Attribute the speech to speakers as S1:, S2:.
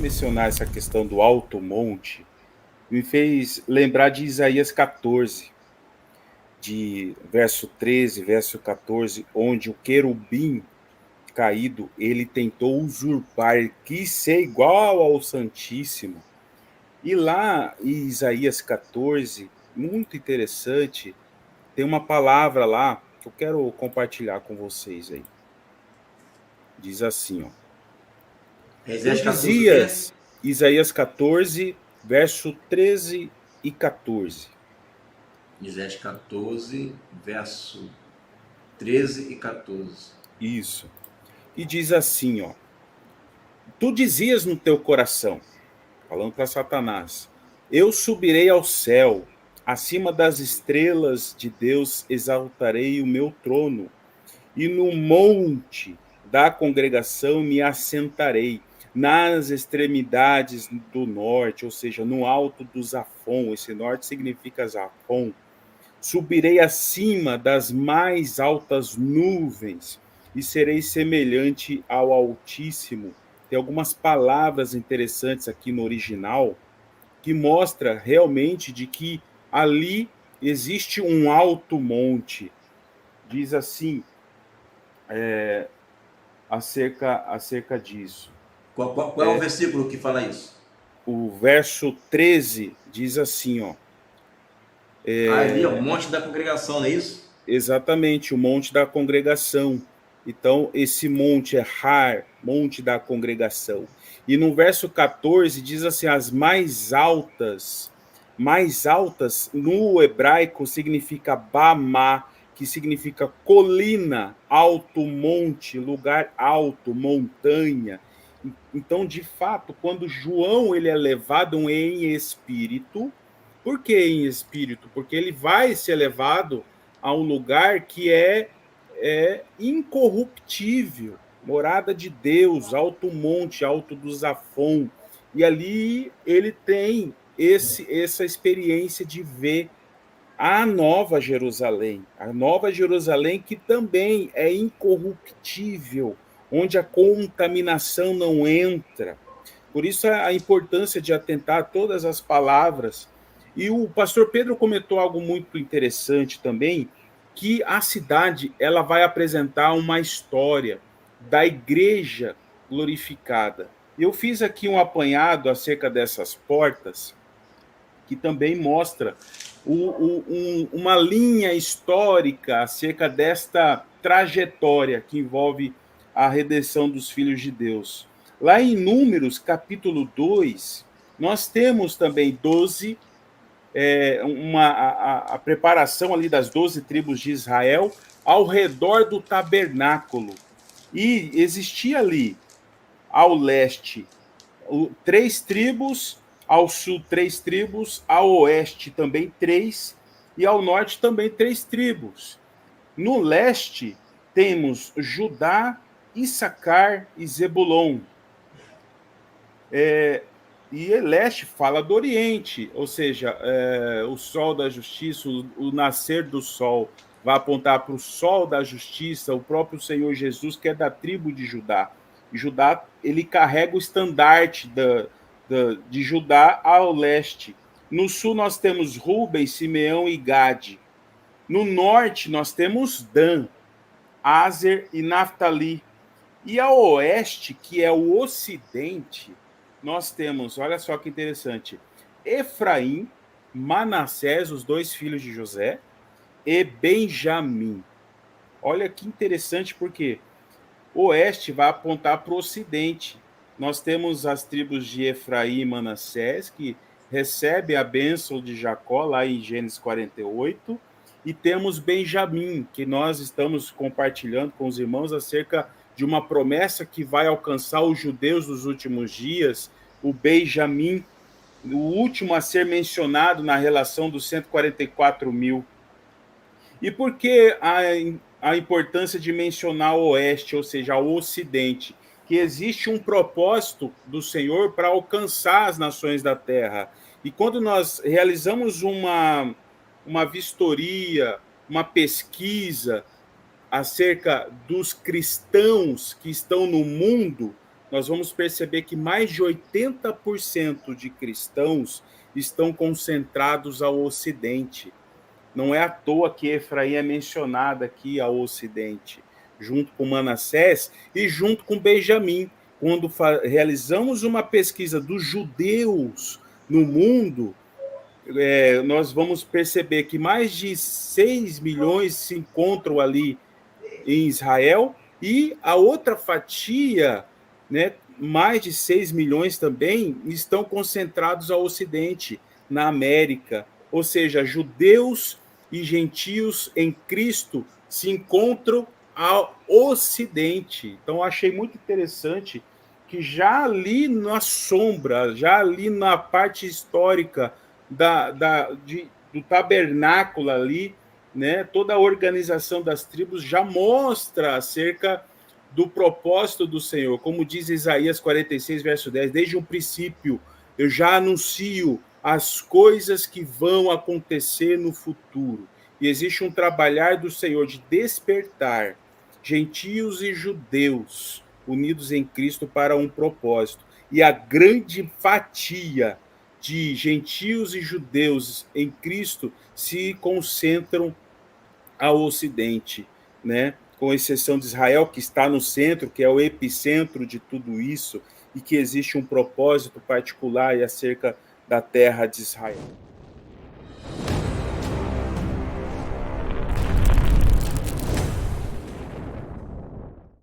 S1: mencionar essa questão do alto monte, me fez lembrar de Isaías 14, de verso 13, verso 14, onde o querubim caído, ele tentou usurpar, ele quis ser igual ao Santíssimo. E lá em Isaías 14, muito interessante, tem uma palavra lá que eu quero compartilhar com vocês aí. Diz assim, ó. Tu
S2: Isaías 14, o quê?
S1: dizias, Isaías 14, verso 13 e 14.
S2: Isaías 14, verso 13 e 14.
S1: Isso. E diz assim, ó. Tu dizias no teu coração, falando para Satanás, eu subirei ao céu, acima das estrelas de Deus exaltarei o meu trono, e no monte da congregação me assentarei, nas extremidades do norte, ou seja, no alto do Zafon, esse norte significa Zafon, subirei acima das mais altas nuvens e serei semelhante ao Altíssimo. Tem algumas palavras interessantes aqui no original que mostra realmente de que ali existe um alto monte. Diz assim, acerca disso.
S2: Qual é o versículo que fala isso?
S1: O verso 13 diz assim, ó.
S2: Ali é o monte da congregação, não é isso?
S1: Exatamente, o monte da congregação. Então, esse monte é Har, monte da congregação. E no verso 14 diz assim, as mais altas no hebraico significa Bamá, que significa colina, alto monte, lugar alto, montanha. Então, de fato, quando João ele é levado em espírito, por que em espírito? Porque ele vai ser levado a um lugar que é incorruptível, morada de Deus, alto monte, alto do Zafon. E ali ele tem essa experiência de ver a Nova Jerusalém que também é incorruptível, onde a contaminação não entra. Por isso a importância de atentar a todas as palavras. E o pastor Pedro comentou algo muito interessante também, que a cidade ela vai apresentar uma história da igreja glorificada. Eu fiz aqui um apanhado acerca dessas portas, que também mostra uma linha histórica acerca desta trajetória que envolve a redenção dos filhos de Deus. Lá em Números, capítulo 2, nós temos também 12, a preparação ali das 12 tribos de Israel ao redor do tabernáculo. E existia ali, ao leste, 3 tribos, ao sul 3 tribos, ao oeste também 3, e ao norte também 3 tribos. No leste temos Judá, Issacar e Zebulon. E leste fala do Oriente, ou seja, o sol da justiça, o nascer do sol vai apontar para o sol da justiça, o próprio Senhor Jesus, que é da tribo de Judá. E Judá, ele carrega o estandarte de Judá ao leste. No sul nós temos Ruben, Simeão e Gade. No norte nós temos Dan, Aser e Naftali. E ao oeste, que é o ocidente, nós temos, olha só que interessante, Efraim, Manassés, os 2 filhos de José, e Benjamim. Olha que interessante, porque o oeste vai apontar para o ocidente. Nós temos as tribos de Efraim e Manassés, que recebe a bênção de Jacó, lá em Gênesis 48, e temos Benjamim, que nós estamos compartilhando com os irmãos acerca de uma promessa que vai alcançar os judeus nos últimos dias, o Benjamim, o último a ser mencionado na relação dos 144 mil. E por que a importância de mencionar o oeste, ou seja, o ocidente? Que existe um propósito do Senhor para alcançar as nações da terra. E quando nós realizamos uma vistoria, uma pesquisa acerca dos cristãos que estão no mundo, nós vamos perceber que mais de 80% de cristãos estão concentrados ao Ocidente. Não é à toa que Efraim é mencionada aqui ao Ocidente, junto com Manassés e junto com Benjamim. Quando realizamos uma pesquisa dos judeus no mundo, nós vamos perceber que mais de 6 milhões se encontram ali em Israel, e a outra fatia, né, mais de 6 milhões também, estão concentrados ao Ocidente, na América. Ou seja, judeus e gentios em Cristo se encontram ao Ocidente. Então, achei muito interessante que já ali na sombra, já ali na parte histórica do tabernáculo ali, né, toda a organização das tribos já mostra acerca do propósito do Senhor. Como diz Isaías 46, verso 10, desde o princípio eu já anuncio as coisas que vão acontecer no futuro. E existe um trabalhar do Senhor de despertar gentios e judeus unidos em Cristo para um propósito. E a grande fatia de gentios e judeus em Cristo se concentram ao Ocidente, né? Com exceção de Israel, que está no centro, que é o epicentro de tudo isso, e que existe um propósito particular acerca da terra de Israel.